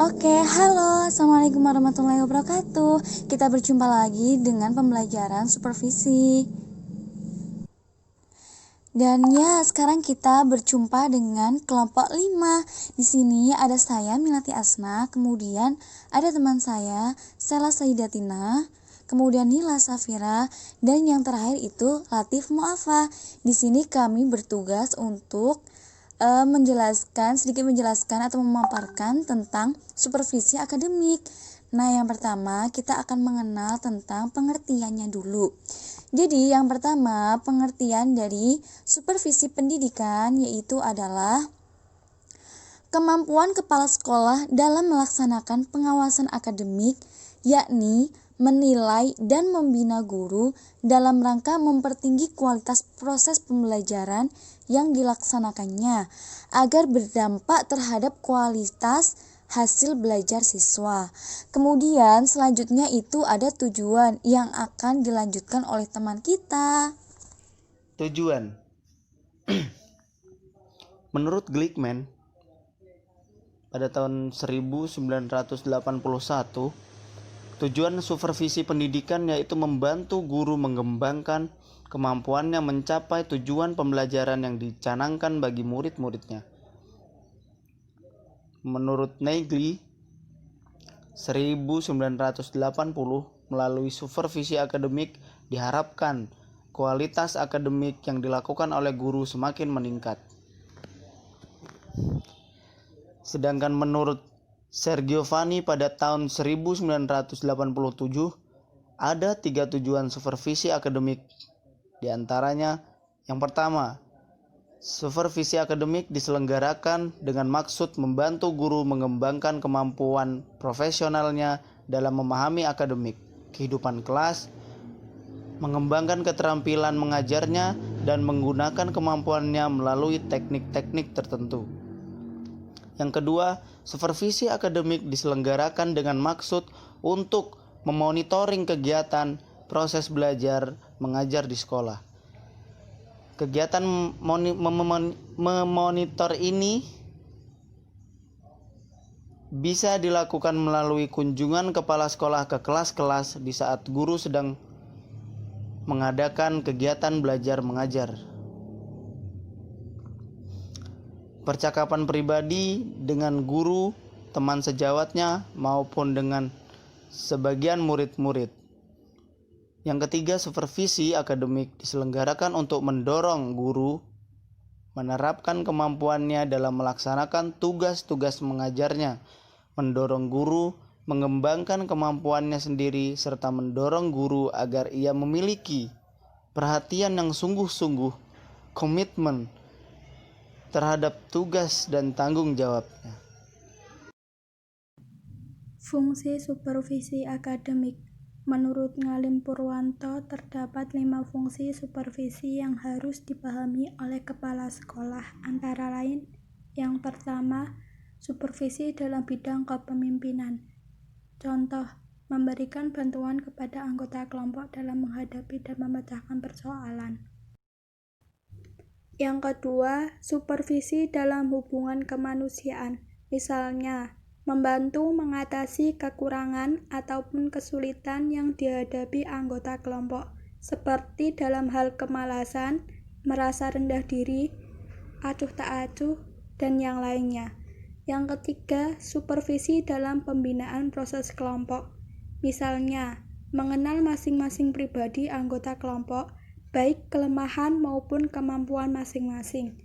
Oke, halo, assalamualaikum warahmatullahi wabarakatuh. Kita berjumpa lagi dengan pembelajaran supervisi. Dan ya, sekarang kita berjumpa dengan kelompok 5. Di sini ada saya Milati Asna, kemudian ada teman saya Sela Saidatina, kemudian Nila Safira, dan yang terakhir itu Latif Muafa. Di sini kami bertugas untuk sedikit menjelaskan atau memaparkan tentang supervisi akademik. Nah, yang pertama kita akan mengenal tentang pengertiannya dulu. Jadi, yang pertama, pengertian dari supervisi pendidikan yaitu adalah kemampuan kepala sekolah dalam melaksanakan pengawasan akademik, yakni menilai dan membina guru dalam rangka mempertinggi kualitas proses pembelajaran yang dilaksanakannya agar berdampak terhadap kualitas hasil belajar siswa. Kemudian selanjutnya itu ada tujuan yang akan dilanjutkan oleh teman kita. Tujuan. Menurut Glickman, pada tahun 1981, tujuan supervisi pendidikan yaitu membantu guru mengembangkan kemampuannya mencapai tujuan pembelajaran yang dicanangkan bagi murid-muridnya. Menurut Nagli, 1980, melalui supervisi akademik diharapkan kualitas akademik yang dilakukan oleh guru semakin meningkat. Sedangkan menurut Sergiovanni pada tahun 1987 ada 3 tujuan supervisi akademik. Di antaranya, yang pertama, supervisi akademik diselenggarakan dengan maksud membantu guru mengembangkan kemampuan profesionalnya dalam memahami akademik, kehidupan kelas, mengembangkan keterampilan mengajarnya, dan menggunakan kemampuannya melalui teknik-teknik tertentu. Yang kedua, supervisi akademik diselenggarakan dengan maksud untuk memonitoring kegiatan proses belajar mengajar di sekolah. Kegiatan memonitor ini bisa dilakukan melalui kunjungan kepala sekolah ke kelas-kelas di saat guru sedang mengadakan kegiatan belajar mengajar. Percakapan pribadi dengan guru, teman sejawatnya, maupun dengan sebagian murid-murid. Yang ketiga, supervisi akademik diselenggarakan untuk mendorong guru menerapkan kemampuannya dalam melaksanakan tugas-tugas mengajarnya, mendorong guru mengembangkan kemampuannya sendiri, serta mendorong guru agar ia memiliki perhatian yang sungguh-sungguh, komitmen terhadap tugas dan tanggung jawabnya. Fungsi supervisi akademik. Menurut Ngalim Purwanto, terdapat 5 fungsi supervisi yang harus dipahami oleh kepala sekolah, antara lain: yang pertama, supervisi dalam bidang kepemimpinan. Contoh, memberikan bantuan kepada anggota kelompok dalam menghadapi dan memecahkan persoalan. Yang kedua, supervisi dalam hubungan kemanusiaan, misalnya membantu mengatasi kekurangan ataupun kesulitan yang dihadapi anggota kelompok, seperti dalam hal kemalasan, merasa rendah diri, acuh tak acuh, dan yang lainnya. Yang ketiga, supervisi dalam pembinaan proses kelompok, misalnya mengenal masing-masing pribadi anggota kelompok, baik kelemahan maupun kemampuan masing-masing.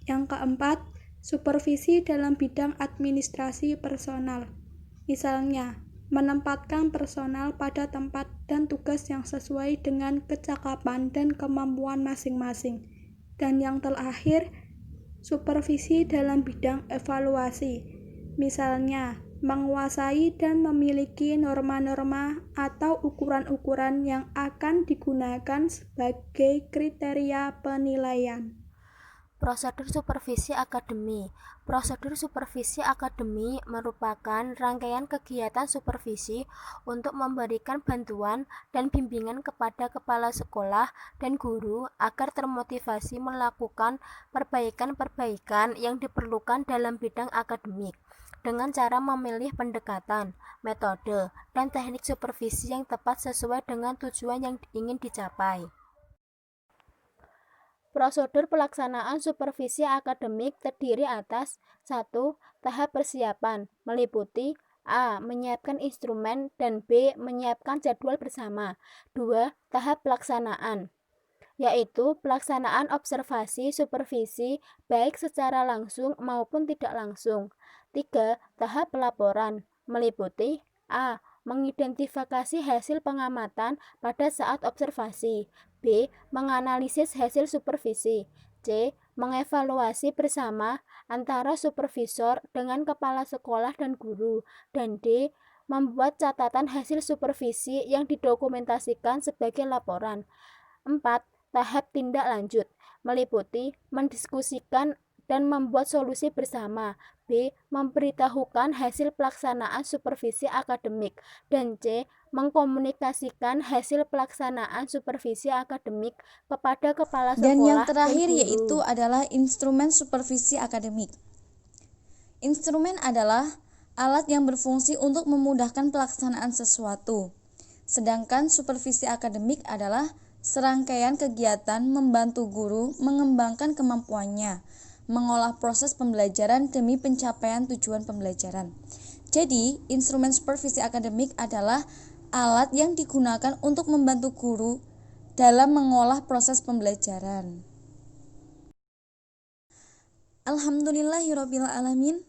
Yang keempat, supervisi dalam bidang administrasi personal, misalnya menempatkan personal pada tempat dan tugas yang sesuai dengan kecakapan dan kemampuan masing-masing. Dan yang terakhir, supervisi dalam bidang evaluasi, misalnya menguasai dan memiliki norma-norma atau ukuran-ukuran yang akan digunakan sebagai kriteria penilaian. Prosedur supervisi akademi. Prosedur supervisi akademi merupakan rangkaian kegiatan supervisi untuk memberikan bantuan dan bimbingan kepada kepala sekolah dan guru agar termotivasi melakukan perbaikan-perbaikan yang diperlukan dalam bidang akademik. dengan cara memilih pendekatan, metode, dan teknik supervisi yang tepat sesuai dengan tujuan yang ingin dicapai. Prosedur pelaksanaan supervisi akademik terdiri atas 1. Tahap persiapan, meliputi A. Menyiapkan instrumen dan B. Menyiapkan jadwal bersama. 2. Tahap pelaksanaan, yaitu pelaksanaan observasi supervisi baik secara langsung maupun tidak langsung. 3. Tahap pelaporan, meliputi A. Mengidentifikasi hasil pengamatan pada saat observasi, B. Menganalisis hasil supervisi, C. Mengevaluasi bersama antara supervisor dengan kepala sekolah dan guru, dan D. Membuat catatan hasil supervisi yang didokumentasikan sebagai laporan. 4. Tahap tindak lanjut, meliputi mendiskusikan dan membuat solusi bersama, B. Memberitahukan hasil pelaksanaan supervisi akademik, dan C. Mengkomunikasikan hasil pelaksanaan supervisi akademik kepada kepala sekolah Dan yang terakhir dan guru. yaitu adalah instrumen supervisi akademik. Instrumen adalah alat yang berfungsi untuk memudahkan pelaksanaan sesuatu. Sedangkan supervisi akademik adalah serangkaian kegiatan membantu guru mengembangkan kemampuannya, mengolah proses pembelajaran demi pencapaian tujuan pembelajaran. Jadi, instrumen supervisi akademik adalah alat yang digunakan untuk membantu guru dalam mengolah proses pembelajaran. Alhamdulillahirrabbilalamin.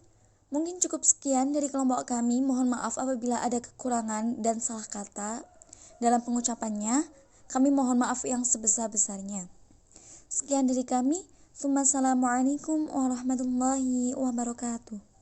Mungkin cukup sekian dari kelompok kami. Mohon maaf apabila ada kekurangan dan salah kata dalam pengucapannya. Kami mohon maaf yang sebesar-besarnya. Sekian dari kami. Assalamualaikum warahmatullahi wabarakatuh.